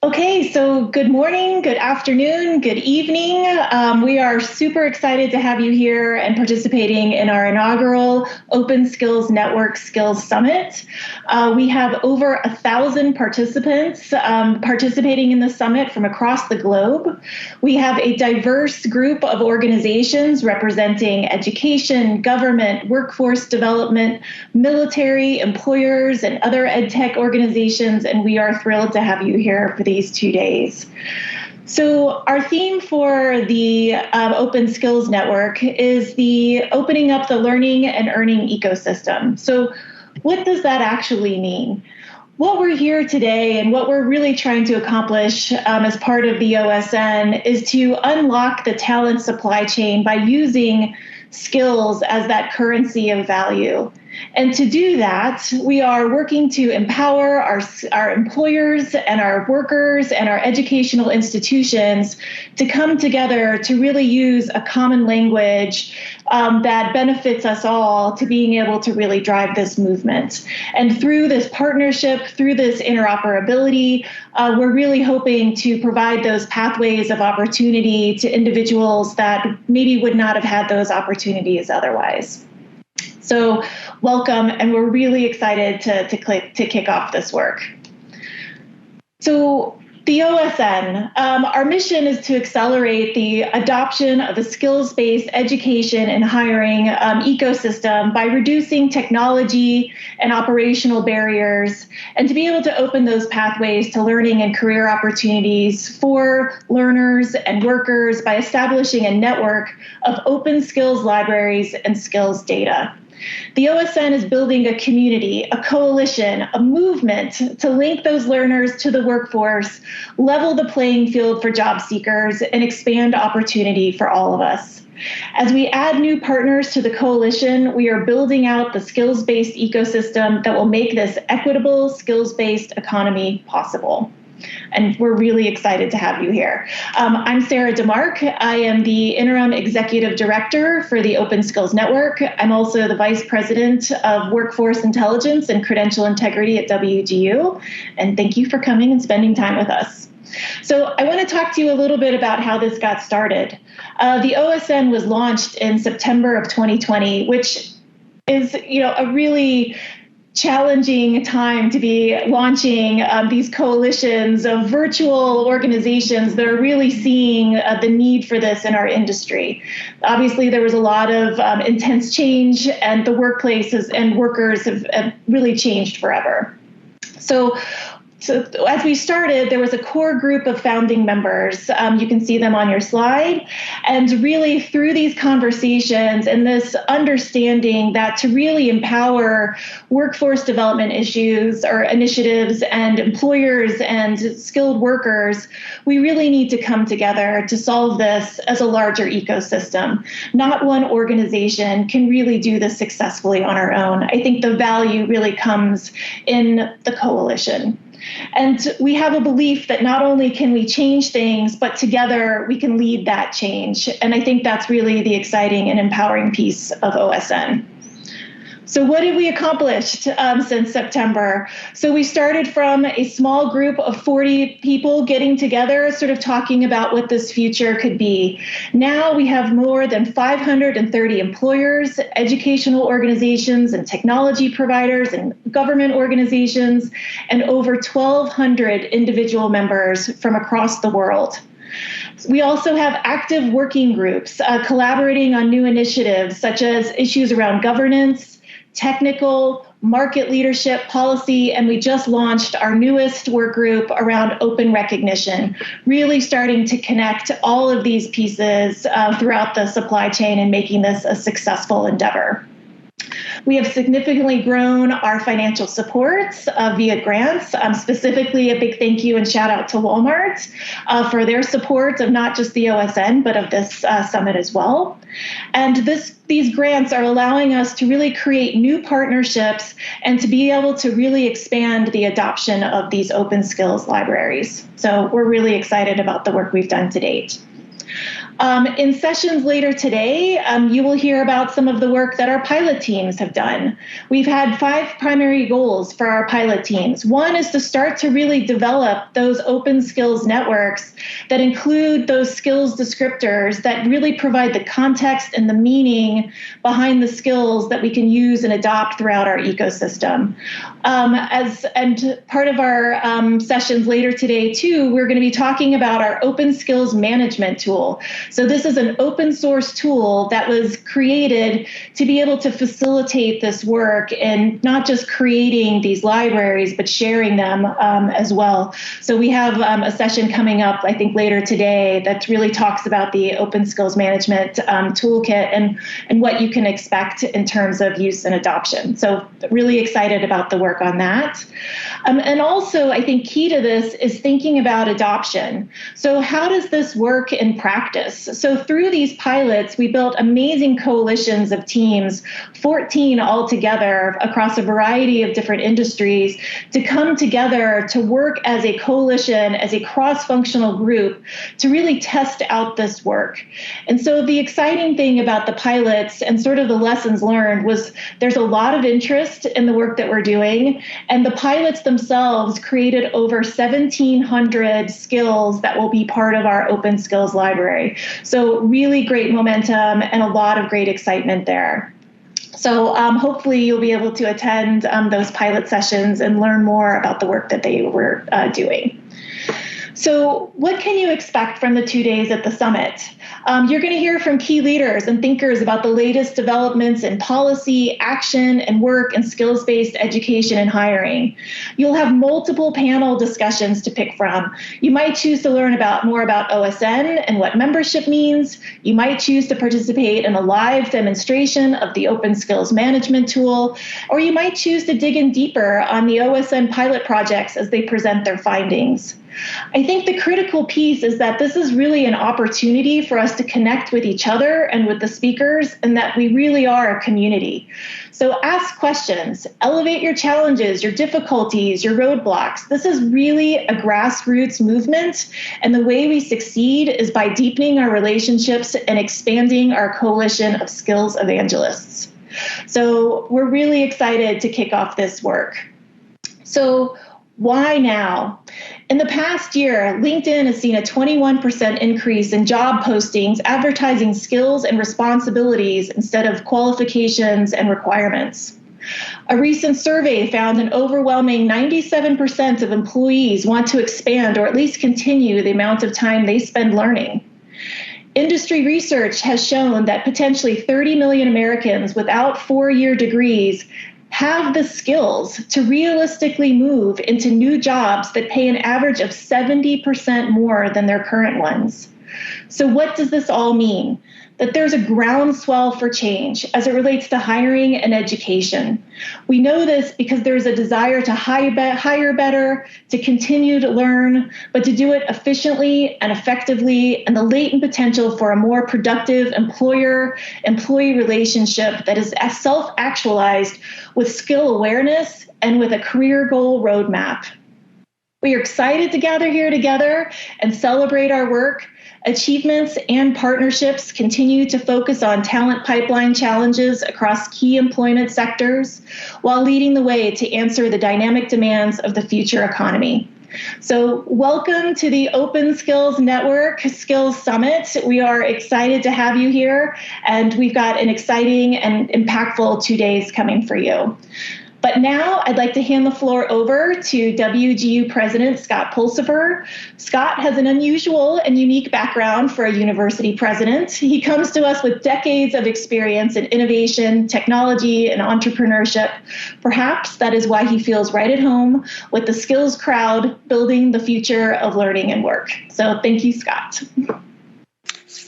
Okay, so good morning, good afternoon, good evening. We are super excited to have you here and participating in our inaugural Open Skills Network Skills Summit. We have over 1,000 participants participating in the summit from across the globe. We have a diverse group of organizations representing education, government, workforce development, military, employers, and other ed tech organizations, and we are thrilled to have you here for these 2 days. So our theme for the Open Skills Network is the opening up the learning and earning ecosystem. So what does that actually mean? What we're here today and what we're really trying to accomplish as part of the OSN is to unlock the talent supply chain by using skills as that currency of value. And to do that, we are working to empower our employers and our workers and our educational institutions to come together to really use a common language that benefits us all to being able to really drive this movement. And through this partnership, through this interoperability, we're really hoping to provide those pathways of opportunity to individuals that maybe would not have had those opportunities otherwise. So welcome, and we're really excited to kick off this work. So the OSN, our mission is to accelerate the adoption of the skills-based education and hiring ecosystem by reducing technology and operational barriers, and to be able to open those pathways to learning and career opportunities for learners and workers by establishing a network of open skills libraries and skills data. The OSN is building a community, a coalition, a movement to link those learners to the workforce, level the playing field for job seekers, and expand opportunity for all of us. As we add new partners to the coalition, we are building out the skills-based ecosystem that will make this equitable, skills-based economy possible. And we're really excited to have you here. I'm Sarah DeMark. I am the Interim Executive Director for the Open Skills Network. I'm also the Vice President of Workforce Intelligence and Credential Integrity at WGU. And thank you for coming and spending time with us. So I want to talk to you a little bit about how this got started. The OSN was launched in September of 2020, which is, a really challenging time to be launching these coalitions of virtual organizations that are really seeing the need for this in our industry. Obviously, there was a lot of intense change, and the workplaces and workers have really changed forever. So as we started, there was a core group of founding members. You can see them on your slide. And really through these conversations and this understanding that to really empower workforce development issues or initiatives and employers and skilled workers, we really need to come together to solve this as a larger ecosystem. Not one organization can really do this successfully on our own. I think the value really comes in the coalition. And we have a belief that not only can we change things, but together we can lead that change. And I think that's really the exciting and empowering piece of OSN. So what have we accomplished since September? So we started from a small group of 40 people getting together, sort of talking about what this future could be. Now we have more than 530 employers, educational organizations, and technology providers, and government organizations, and over 1,200 individual members from across the world. We also have active working groups collaborating on new initiatives, such as issues around governance, technical, market leadership, policy, and we just launched our newest work group around open recognition, really starting to connect all of these pieces throughout the supply chain and making this a successful endeavor. We have significantly grown our financial support via grants, specifically a big thank you and shout out to Walmart for their support of not just the OSN, but of this summit as well. And these grants are allowing us to really create new partnerships and to be able to really expand the adoption of these open skills libraries. So we're really excited about the work we've done to date. In sessions later today, you will hear about some of the work that our pilot teams have done. We've had 5 primary goals for our pilot teams. One is to start to really develop those open skills networks that include those skills descriptors that really provide the context and the meaning behind the skills that we can use and adopt throughout our ecosystem. And part of our sessions later today, too, we're going to be talking about our open skills management tool. So this is an open source tool that was created to be able to facilitate this work and not just creating these libraries, but sharing them as well. So we have a session coming up, I think, later today that really talks about the open skills management toolkit and what you can expect in terms of use and adoption. So really excited about the work on that. And also, I think key to this is thinking about adoption. So how does this work in practice? So through these pilots, we built amazing coalitions of teams, 14 altogether across a variety of different industries, to come together to work as a coalition, as a cross-functional group, to really test out this work. And so the exciting thing about the pilots and sort of the lessons learned was there's a lot of interest in the work that we're doing, and the pilots themselves created over 1,700 skills that will be part of our open skills library. So really great momentum and a lot of great excitement there. So hopefully you'll be able to attend those pilot sessions and learn more about the work that they were doing. So what can you expect from the 2 days at the summit? You're going to hear from key leaders and thinkers about the latest developments in policy, action, and work and skills-based education and hiring. You'll have multiple panel discussions to pick from. You might choose to learn more about OSN and what membership means. You might choose to participate in a live demonstration of the Open Skills Management tool, or you might choose to dig in deeper on the OSN pilot projects as they present their findings. I think the critical piece is that this is really an opportunity for us to connect with each other and with the speakers, and that we really are a community. So ask questions, elevate your challenges, your difficulties, your roadblocks. This is really a grassroots movement, and the way we succeed is by deepening our relationships and expanding our coalition of skills evangelists. So we're really excited to kick off this work. So why now? In the past year, LinkedIn has seen a 21% increase in job postings advertising skills and responsibilities instead of qualifications and requirements. A recent survey found an overwhelming 97% of employees want to expand or at least continue the amount of time they spend learning. Industry research has shown that potentially 30 million Americans without 4-year degrees have the skills to realistically move into new jobs that pay an average of 70% more than their current ones. So what does this all mean? That there's a groundswell for change as it relates to hiring and education. We know this because there's a desire to hire better, to continue to learn, but to do it efficiently and effectively, and the latent potential for a more productive employer-employee relationship that is self-actualized with skill awareness and with a career goal roadmap. We are excited to gather here together and celebrate our work. Achievements and partnerships continue to focus on talent pipeline challenges across key employment sectors while leading the way to answer the dynamic demands of the future economy. So welcome to the Open Skills Network Skills Summit. We are excited to have you here, and we've got an exciting and impactful 2 days coming for you. But now I'd like to hand the floor over to WGU President Scott Pulsipher. Scott has an unusual and unique background for a university president. He comes to us with decades of experience in innovation, technology, and entrepreneurship. Perhaps that is why he feels right at home with the skills crowd building the future of learning and work. So thank you, Scott.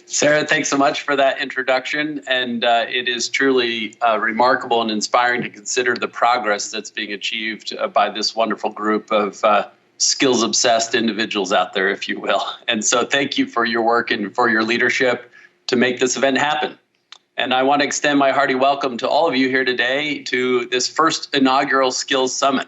Sarah, thanks so much for that introduction. And it is truly remarkable and inspiring to consider the progress that's being achieved by this wonderful group of skills-obsessed individuals out there, if you will. And so thank you for your work and for your leadership to make this event happen. And I want to extend my hearty welcome to all of you here today to this first inaugural Skills Summit.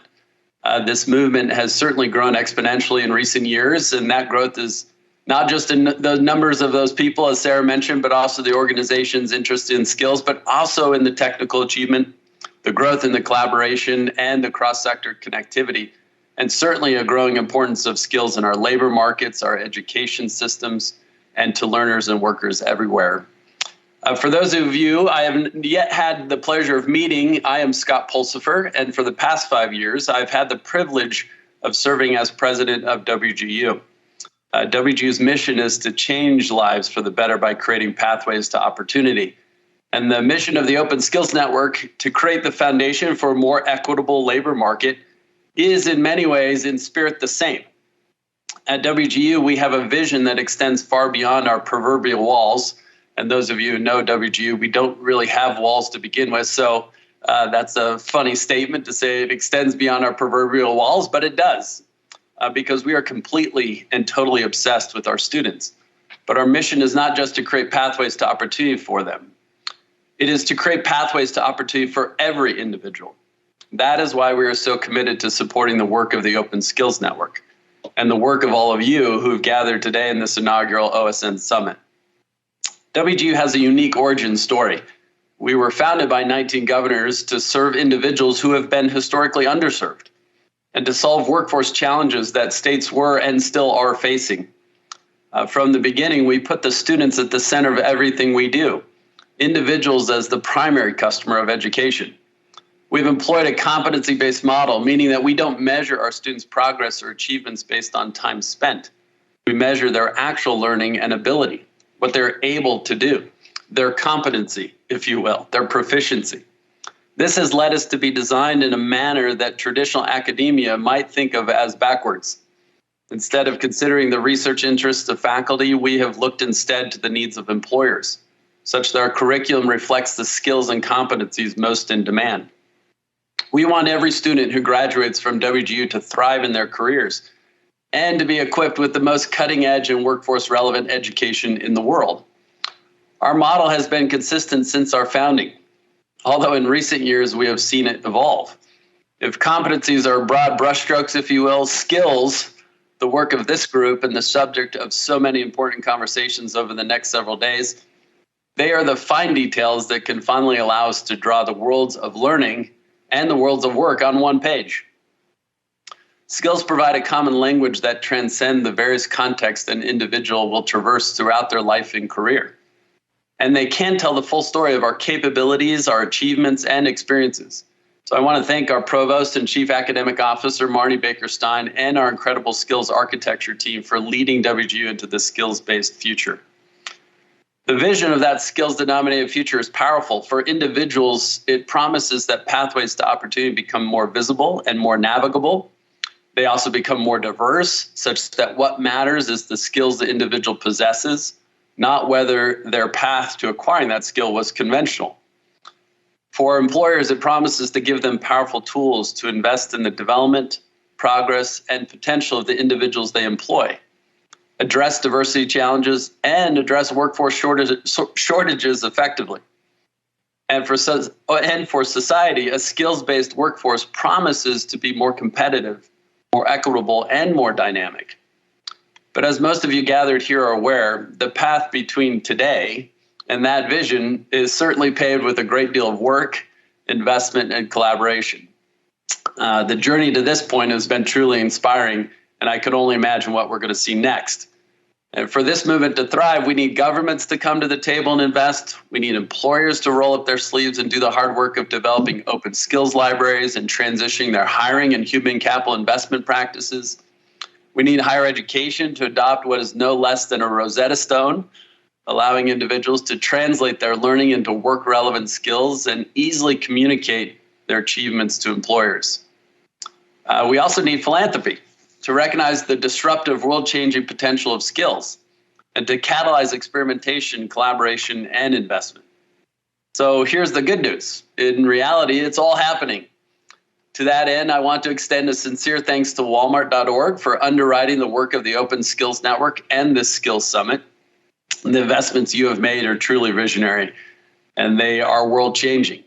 This movement has certainly grown exponentially in recent years, and that growth is not just in the numbers of those people, as Sarah mentioned, but also the organization's interest in skills, but also in the technical achievement, the growth in the collaboration, and the cross-sector connectivity, and certainly a growing importance of skills in our labor markets, our education systems, and to learners and workers everywhere. For those of you I haven't yet had the pleasure of meeting, I am Scott Pulsipher, and for the past 5 years, I've had the privilege of serving as president of WGU. WGU's mission is to change lives for the better by creating pathways to opportunity. And the mission of the Open Skills Network to create the foundation for a more equitable labor market is in many ways in spirit the same. At WGU, we have a vision that extends far beyond our proverbial walls. And those of you who know WGU, we don't really have walls to begin with. So that's a funny statement to say it extends beyond our proverbial walls, but it does. Because we are completely and totally obsessed with our students. But our mission is not just to create pathways to opportunity for them. It is to create pathways to opportunity for every individual. That is why we are so committed to supporting the work of the Open Skills Network and the work of all of you who have gathered today in this inaugural OSN Summit. WGU has a unique origin story. We were founded by 19 governors to serve individuals who have been historically underserved and to solve workforce challenges that states were and still are facing. From the beginning, we put the students at the center of everything we do, individuals as the primary customer of education. We've employed a competency-based model, meaning that we don't measure our students' progress or achievements based on time spent. We measure their actual learning and ability, what they're able to do, their competency, if you will, their proficiency. This has led us to be designed in a manner that traditional academia might think of as backwards. Instead of considering the research interests of faculty, we have looked instead to the needs of employers, such that our curriculum reflects the skills and competencies most in demand. We want every student who graduates from WGU to thrive in their careers and to be equipped with the most cutting-edge and workforce-relevant education in the world. Our model has been consistent since our founding, although in recent years we have seen it evolve. If competencies are broad brushstrokes, if you will, skills, the work of this group and the subject of so many important conversations over the next several days, they are the fine details that can finally allow us to draw the worlds of learning and the worlds of work on one page. Skills provide a common language that transcends the various contexts an individual will traverse throughout their life and career. And they can tell the full story of our capabilities, our achievements, and experiences. So I want to thank our Provost and Chief Academic Officer, Marnie Baker-Stein, and our incredible skills architecture team for leading WGU into the skills-based future. The vision of that skills-denominated future is powerful. For individuals, it promises that pathways to opportunity become more visible and more navigable. They also become more diverse, such that what matters is the skills the individual possesses, not whether their path to acquiring that skill was conventional. For employers, it promises to give them powerful tools to invest in the development, progress, and potential of the individuals they employ, address diversity challenges, and address workforce shortages effectively. And for society, a skills-based workforce promises to be more competitive, more equitable, and more dynamic. But as most of you gathered here are aware, the path between today and that vision is certainly paved with a great deal of work, investment, and collaboration. The journey to this point has been truly inspiring, and I could only imagine what we're going to see next. And for this movement to thrive, we need governments to come to the table and invest. We need employers to roll up their sleeves and do the hard work of developing open skills libraries and transitioning their hiring and human capital investment practices. We need higher education to adopt what is no less than a Rosetta Stone, allowing individuals to translate their learning into work-relevant skills and easily communicate their achievements to employers. We also need philanthropy to recognize the disruptive, world-changing potential of skills and to catalyze experimentation, collaboration, and investment. So here's the good news. In reality, it's all happening. To that end, I want to extend a sincere thanks to Walmart.org for underwriting the work of the Open Skills Network and this Skills Summit. The investments you have made are truly visionary, and they are world-changing.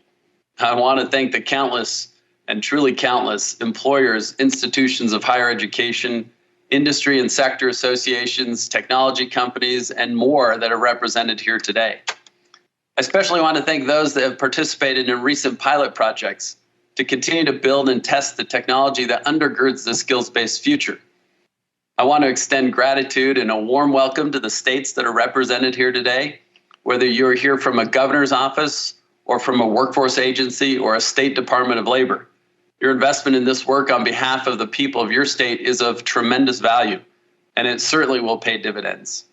I want to thank the countless and truly countless employers, institutions of higher education, industry and sector associations, technology companies, and more that are represented here today. I especially want to thank those that have participated in recent pilot projects to continue to build and test the technology that undergirds the skills-based future. I want to extend gratitude and a warm welcome to the states that are represented here today, whether you're here from a governor's office or from a workforce agency or a state department of labor. Your investment in this work on behalf of the people of your state is of tremendous value, and it certainly will pay dividends.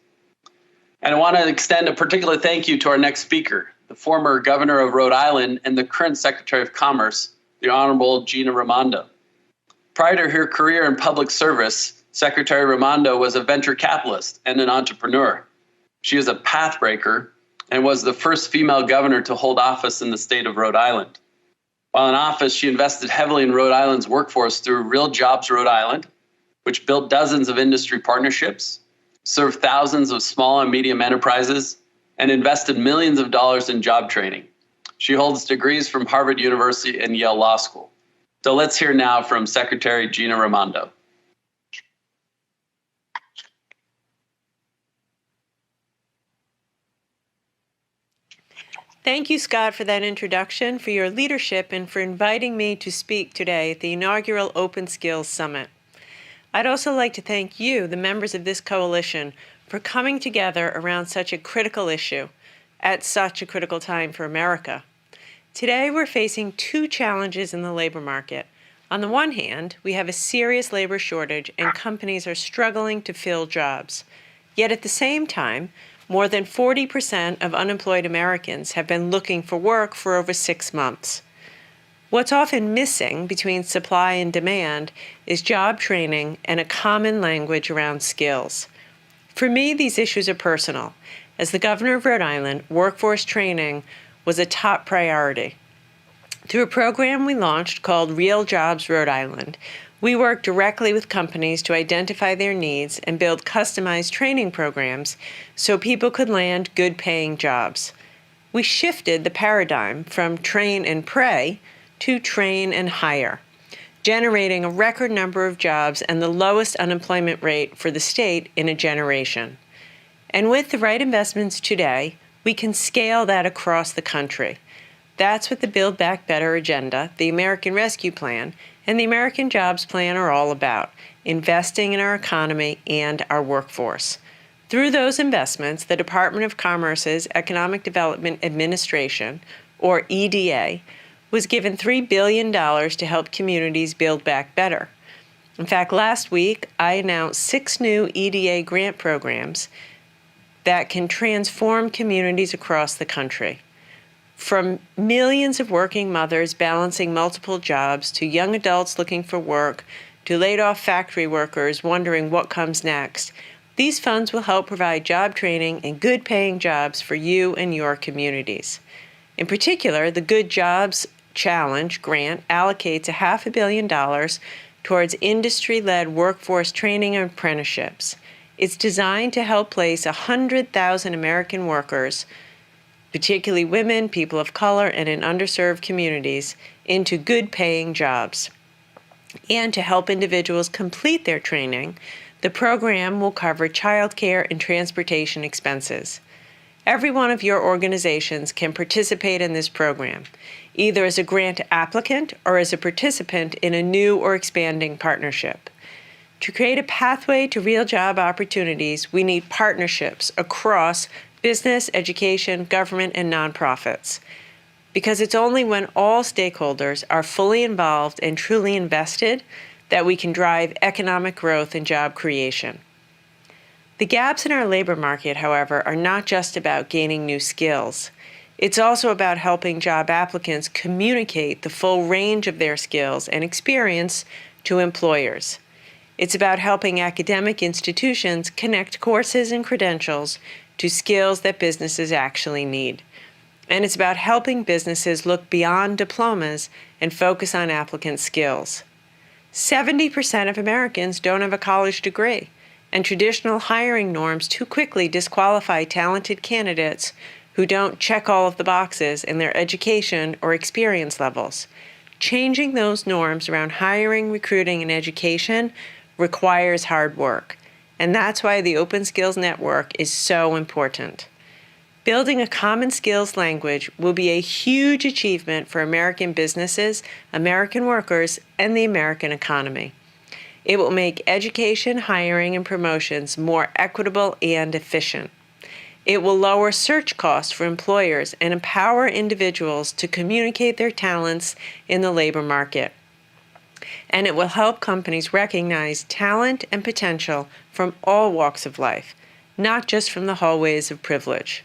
And I want to extend a particular thank you to our next speaker, the former governor of Rhode Island and the current Secretary of Commerce, the Honorable Gina Raimondo. Prior to her career in public service, Secretary Ramondo was a venture capitalist and an entrepreneur. She is a pathbreaker and was the first female governor to hold office in the state of Rhode Island. While in office, she invested heavily in Rhode Island's workforce through Real Jobs Rhode Island, which built dozens of industry partnerships, served thousands of small and medium enterprises, and invested millions of dollars in job training. She holds degrees from Harvard University and Yale Law School. So let's hear now from Secretary Gina Raimondo. Thank you, Scott, for that introduction, for your leadership, and for inviting me to speak today at the inaugural Open Skills Summit. I'd also like to thank you, the members of this coalition, for coming together around such a critical issue at such a critical time for America. Today, we're facing two challenges in the labor market. On the one hand, we have a serious labor shortage and companies are struggling to fill jobs. Yet at the same time, more than 40% of unemployed Americans have been looking for work for over 6 months. What's often missing between supply and demand is job training and a common language around skills. For me, these issues are personal. As the governor of Rhode Island, workforce training was a top priority. Through a program we launched called Real Jobs Rhode Island, we work directly with companies to identify their needs and build customized training programs so people could land good-paying jobs. We shifted the paradigm from train and pray to train and hire, generating a record number of jobs and the lowest unemployment rate for the state in a generation. And with the right investments today, we can scale that across the country. That's what the Build Back Better agenda, the American Rescue Plan, and the American Jobs Plan are all about, investing in our economy and our workforce. Through those investments, the Department of Commerce's Economic Development Administration, or EDA, was given $3 billion to help communities build back better. In fact, last week, I announced 6 new EDA grant programs that can transform communities across the country. From millions of working mothers balancing multiple jobs, to young adults looking for work, to laid-off factory workers wondering what comes next, these funds will help provide job training and good-paying jobs for you and your communities. In particular, the Good Jobs Challenge grant allocates $500 million towards industry-led workforce training and apprenticeships. It's designed to help place 100,000 American workers, particularly women, people of color, and in underserved communities, into good-paying jobs. And to help individuals complete their training, the program will cover childcare and transportation expenses. Every one of your organizations can participate in this program, either as a grant applicant or as a participant in a new or expanding partnership. To create a pathway to real job opportunities, we need partnerships across business, education, government, and nonprofits. Because it's only when all stakeholders are fully involved and truly invested that we can drive economic growth and job creation. The gaps in our labor market, however, are not just about gaining new skills. It's also about helping job applicants communicate the full range of their skills and experience to employers. It's about helping academic institutions connect courses and credentials to skills that businesses actually need. And it's about helping businesses look beyond diplomas and focus on applicant skills. 70% of Americans don't have a college degree, and traditional hiring norms too quickly disqualify talented candidates who don't check all of the boxes in their education or experience levels. Changing those norms around hiring, recruiting, and education requires hard work. And that's why the Open Skills Network is so important. Building a common skills language will be a huge achievement for American businesses, American workers, and the American economy. It will make education, hiring, and promotions more equitable and efficient. It will lower search costs for employers and empower individuals to communicate their talents in the labor market. And it will help companies recognize talent and potential from all walks of life, not just from the hallways of privilege.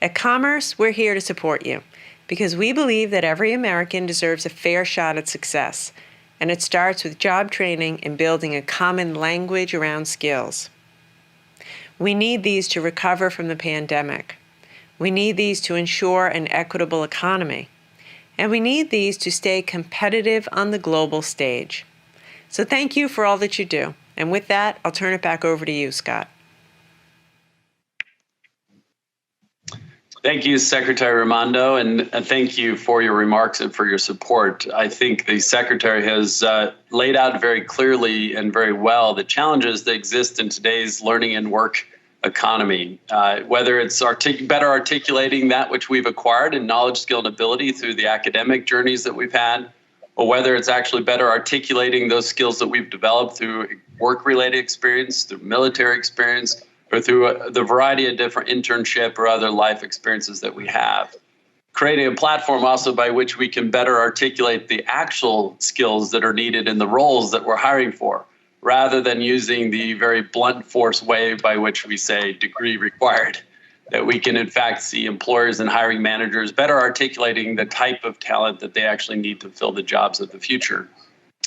At Commerce, we're here to support you because we believe that every American deserves a fair shot at success, and it starts with job training and building a common language around skills. We need these to recover from the pandemic. We need these to ensure an equitable economy. And we need these to stay competitive on the global stage. So thank you for all that you do. And with that, I'll turn it back over to you, Scott. Thank you, Secretary Raimondo, and thank you for your remarks and for your support. I think the Secretary has laid out very clearly and very well the challenges that exist in today's learning and work economy, whether it's better articulating that which we've acquired in knowledge, skill, and ability through the academic journeys that we've had, or whether it's actually better articulating those skills that we've developed through work-related experience, through military experience, or through the variety of different internship or other life experiences that we have. Creating a platform also by which we can better articulate the actual skills that are needed in the roles that we're hiring for, rather than using the very blunt force way by which we say degree required, that we can in fact see employers and hiring managers better articulating the type of talent that they actually need to fill the jobs of the future.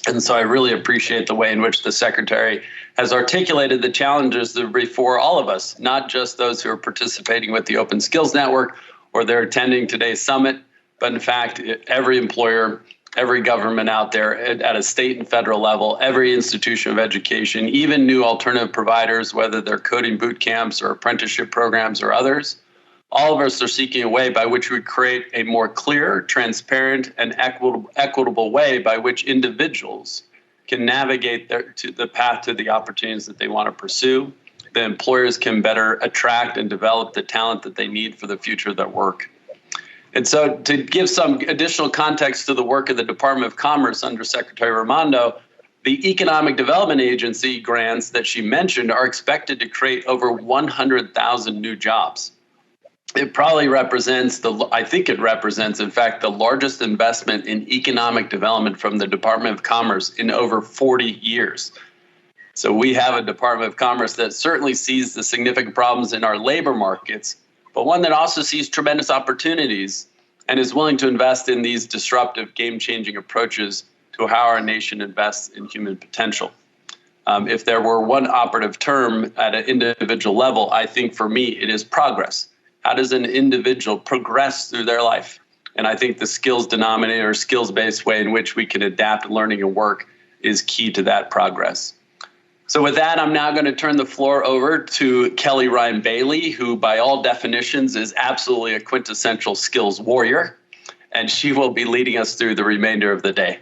And so I really appreciate the way in which the Secretary has articulated the challenges that are before all of us, not just those who are participating with the Open Skills Network or they're attending today's summit, but in fact, every employer, every government out there at a state and federal level, every institution of education, even new alternative providers, whether they're coding boot camps or apprenticeship programs or others. All of us are seeking a way by which we create a more clear, transparent, and equitable way by which individuals can navigate the path to the opportunities that they want to pursue. The employers can better attract and develop the talent that they need for the future of their work. And so to give some additional context to the work of the Department of Commerce under Secretary Raimondo, the Economic Development Agency grants that she mentioned are expected to create over 100,000 new jobs. It probably represents in fact, the largest investment in economic development from the Department of Commerce in over 40 years. So we have a Department of Commerce that certainly sees the significant problems in our labor markets, but one that also sees tremendous opportunities and is willing to invest in these disruptive, game-changing approaches to how our nation invests in human potential. If there were one operative term at an individual level, I think for me it is progress. How does an individual progress through their life? And I think the skills denominator, skills-based way in which we can adapt learning and work is key to that progress. So with that, I'm now going to turn the floor over to Kelly Ryan Bailey, who by all definitions is absolutely a quintessential skills warrior, and she will be leading us through the remainder of the day.